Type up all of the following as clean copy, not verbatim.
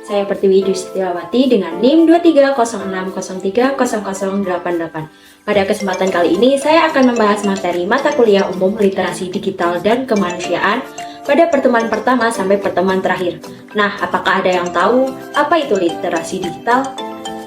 Saya Pertiwi Dustiawati dengan NIM 2306030088. Pada kesempatan kali ini, saya akan membahas materi mata kuliah umum literasi digital dan kemanusiaan pada pertemuan pertama sampai pertemuan terakhir. Nah, apakah ada yang tahu apa itu literasi digital?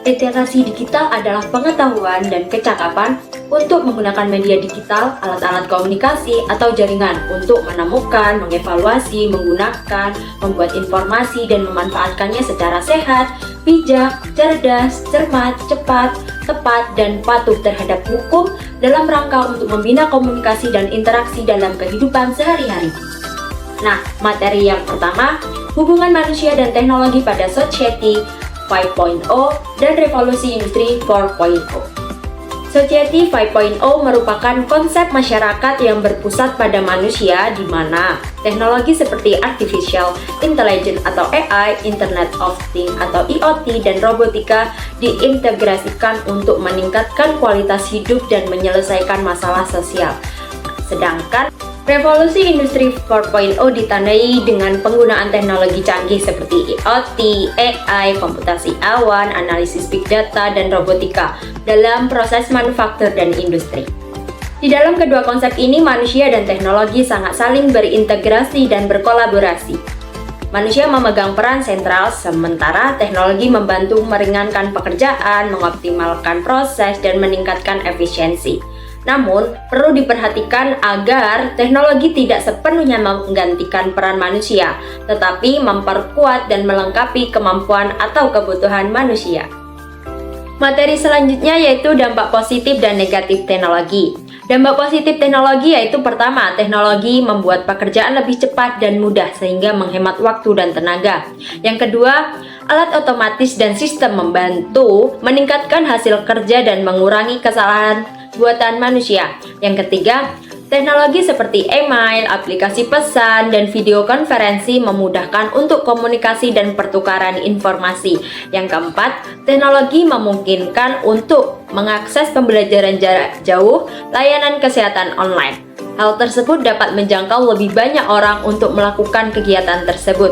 Literasi digital adalah pengetahuan dan kecakapan untuk menggunakan media digital, alat-alat komunikasi, atau jaringan untuk menemukan, mengevaluasi, menggunakan, membuat informasi, dan memanfaatkannya secara sehat, bijak, cerdas, cermat, cepat, tepat, dan patuh terhadap hukum dalam rangka untuk membina komunikasi dan interaksi dalam kehidupan sehari-hari. Nah, materi yang pertama, hubungan manusia dan teknologi pada Society 5.0 dan Revolusi Industri 4.0. Society 5.0 merupakan konsep masyarakat yang berpusat pada manusia di mana teknologi seperti Artificial Intelligence atau AI, Internet of Things atau IoT, dan robotika diintegrasikan untuk meningkatkan kualitas hidup dan menyelesaikan masalah sosial. Sedangkan Revolusi Industri 4.0 ditandai dengan penggunaan teknologi canggih seperti IoT, AI, komputasi awan, analisis big data, dan robotika dalam proses manufaktur dan industri. Di dalam kedua konsep ini, manusia dan teknologi sangat saling berintegrasi dan berkolaborasi. Manusia memegang peran sentral, sementara teknologi membantu meringankan pekerjaan, mengoptimalkan proses, dan meningkatkan efisiensi. Namun, perlu diperhatikan agar teknologi tidak sepenuhnya menggantikan peran manusia, tetapi memperkuat dan melengkapi kemampuan atau kebutuhan manusia. Materi selanjutnya yaitu dampak positif dan negatif teknologi. Dampak positif teknologi yaitu pertama, teknologi membuat pekerjaan lebih cepat dan mudah sehingga menghemat waktu dan tenaga. Yang kedua, alat otomatis dan sistem membantu meningkatkan hasil kerja dan mengurangi kesalahan buatan manusia. Yang ketiga, teknologi seperti email, aplikasi pesan, dan video konferensi memudahkan untuk komunikasi dan pertukaran informasi. Yang keempat, teknologi memungkinkan untuk mengakses pembelajaran jarak jauh, layanan kesehatan online. Hal tersebut dapat menjangkau lebih banyak orang untuk melakukan kegiatan tersebut.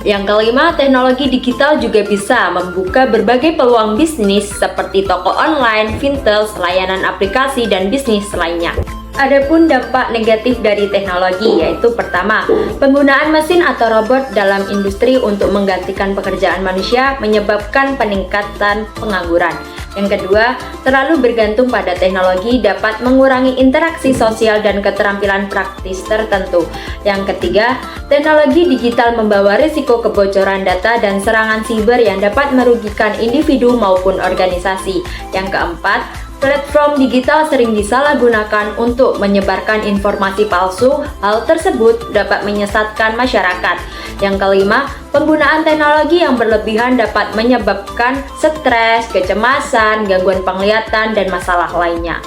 Yang kelima, teknologi digital juga bisa membuka berbagai peluang bisnis seperti toko online, vintage, layanan aplikasi, dan bisnis lainnya. Adapun dampak negatif dari teknologi yaitu pertama, penggunaan mesin atau robot dalam industri untuk menggantikan pekerjaan manusia menyebabkan peningkatan pengangguran. Yang kedua, terlalu bergantung pada teknologi dapat mengurangi interaksi sosial dan keterampilan praktis tertentu. Yang ketiga, teknologi digital membawa risiko kebocoran data dan serangan siber yang dapat merugikan individu maupun organisasi. Yang keempat, platform digital sering disalahgunakan untuk menyebarkan informasi palsu. Hal tersebut dapat menyesatkan masyarakat. Yang kelima, penggunaan teknologi yang berlebihan dapat menyebabkan stres, kecemasan, gangguan penglihatan, dan masalah lainnya.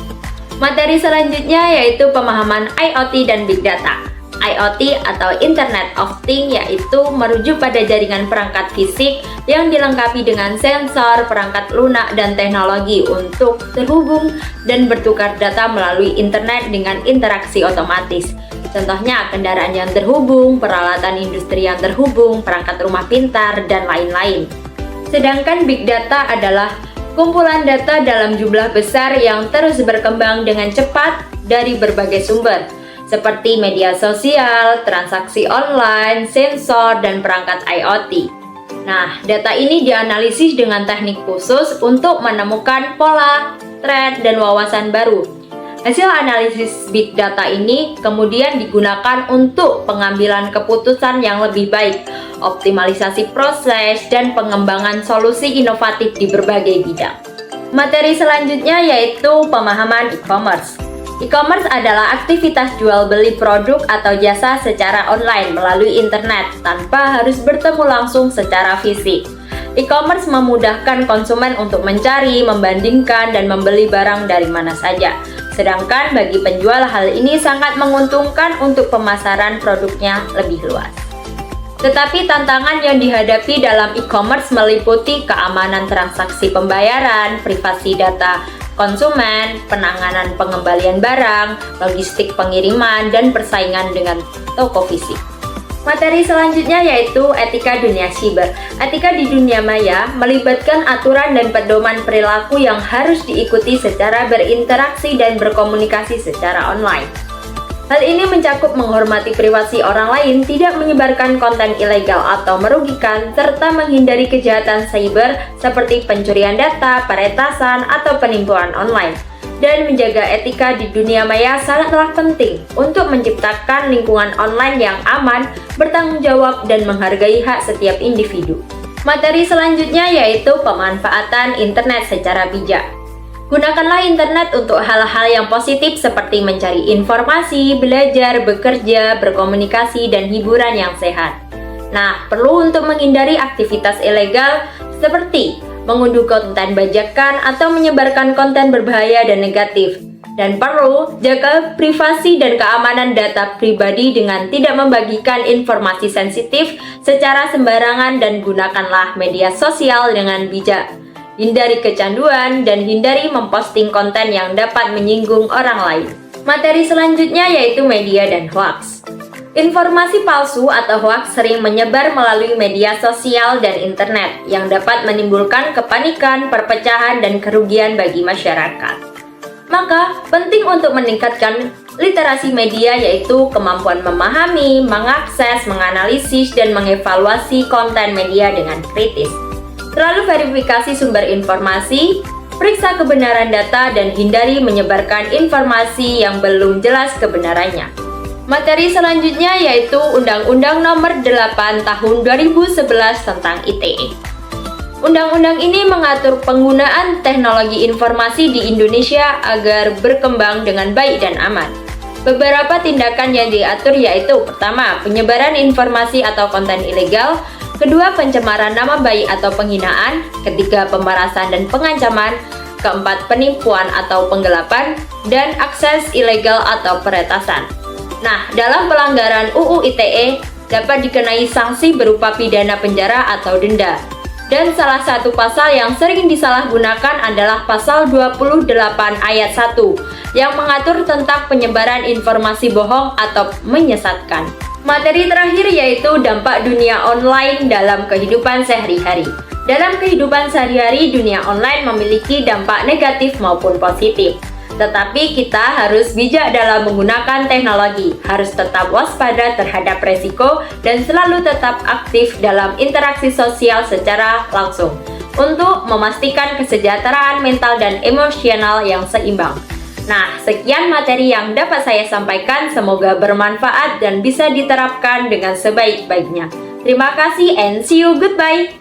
Materi selanjutnya yaitu pemahaman IoT dan Big Data. IoT atau Internet of Things yaitu merujuk pada jaringan perangkat fisik yang dilengkapi dengan sensor, perangkat lunak, dan teknologi untuk terhubung dan bertukar data melalui internet dengan interaksi otomatis. Contohnya kendaraan yang terhubung, peralatan industri yang terhubung, perangkat rumah pintar, dan lain-lain. Sedangkan Big Data adalah kumpulan data dalam jumlah besar yang terus berkembang dengan cepat dari berbagai sumber, seperti media sosial, transaksi online, sensor, dan perangkat IoT. Nah, data ini dianalisis dengan teknik khusus untuk menemukan pola, tren, dan wawasan baru. Hasil analisis big data ini kemudian digunakan untuk pengambilan keputusan yang lebih baik, optimalisasi proses, dan pengembangan solusi inovatif di berbagai bidang. Materi selanjutnya yaitu pemahaman e-commerce. E-commerce adalah aktivitas jual beli produk atau jasa secara online melalui internet tanpa harus bertemu langsung secara fisik. E-commerce memudahkan konsumen untuk mencari, membandingkan, dan membeli barang dari mana saja. Sedangkan bagi penjual hal ini sangat menguntungkan untuk pemasaran produknya lebih luas. Tetapi tantangan yang dihadapi dalam e-commerce meliputi keamanan transaksi pembayaran, privasi data konsumen, penanganan pengembalian barang, logistik pengiriman, dan persaingan dengan toko fisik. Materi selanjutnya yaitu etika dunia siber. Etika di dunia maya melibatkan aturan dan pedoman perilaku yang harus diikuti secara berinteraksi dan berkomunikasi secara online. Hal ini mencakup menghormati privasi orang lain, tidak menyebarkan konten ilegal atau merugikan, serta menghindari kejahatan cyber seperti pencurian data, peretasan, atau penipuan online. Dan menjaga etika di dunia maya sangatlah penting untuk menciptakan lingkungan online yang aman, bertanggung jawab, dan menghargai hak setiap individu. Materi selanjutnya yaitu pemanfaatan internet secara bijak. Gunakanlah internet untuk hal-hal yang positif seperti mencari informasi, belajar, bekerja, berkomunikasi, dan hiburan yang sehat. Nah, perlu untuk menghindari aktivitas ilegal seperti mengunduh konten bajakan atau menyebarkan konten berbahaya dan negatif. Dan perlu jaga privasi dan keamanan data pribadi dengan tidak membagikan informasi sensitif secara sembarangan dan gunakanlah media sosial dengan bijak. Hindari kecanduan dan hindari memposting konten yang dapat menyinggung orang lain. Materi selanjutnya yaitu media dan hoaks. Informasi palsu atau hoaks sering menyebar melalui media sosial dan internet yang dapat menimbulkan kepanikan, perpecahan, dan kerugian bagi masyarakat. Maka, penting untuk meningkatkan literasi media yaitu kemampuan memahami, mengakses, menganalisis, dan mengevaluasi konten media dengan kritis. Selalu verifikasi sumber informasi, periksa kebenaran data, dan hindari menyebarkan informasi yang belum jelas kebenarannya. Materi selanjutnya yaitu Undang-Undang Nomor 8 Tahun 2011 tentang ITE. Undang-undang ini mengatur penggunaan teknologi informasi di Indonesia agar berkembang dengan baik dan aman. Beberapa tindakan yang diatur yaitu pertama, penyebaran informasi atau konten ilegal, kedua, pencemaran nama baik atau penghinaan, ketiga, pemerasan dan pengancaman, keempat, penipuan atau penggelapan, dan akses ilegal atau peretasan. Nah, dalam pelanggaran UU ITE dapat dikenai sanksi berupa pidana penjara atau denda. Dan salah satu pasal yang sering disalahgunakan adalah pasal 28 ayat 1 yang mengatur tentang penyebaran informasi bohong atau menyesatkan. Materi terakhir yaitu dampak dunia online dalam kehidupan sehari-hari. Dalam kehidupan sehari-hari, dunia online memiliki dampak negatif maupun positif. Tetapi kita harus bijak dalam menggunakan teknologi, harus tetap waspada terhadap resiko, dan selalu tetap aktif dalam interaksi sosial secara langsung untuk memastikan kesejahteraan mental dan emosional yang seimbang. Nah, sekian materi yang dapat saya sampaikan, semoga bermanfaat dan bisa diterapkan dengan sebaik-baiknya. Terima kasih and see you, goodbye!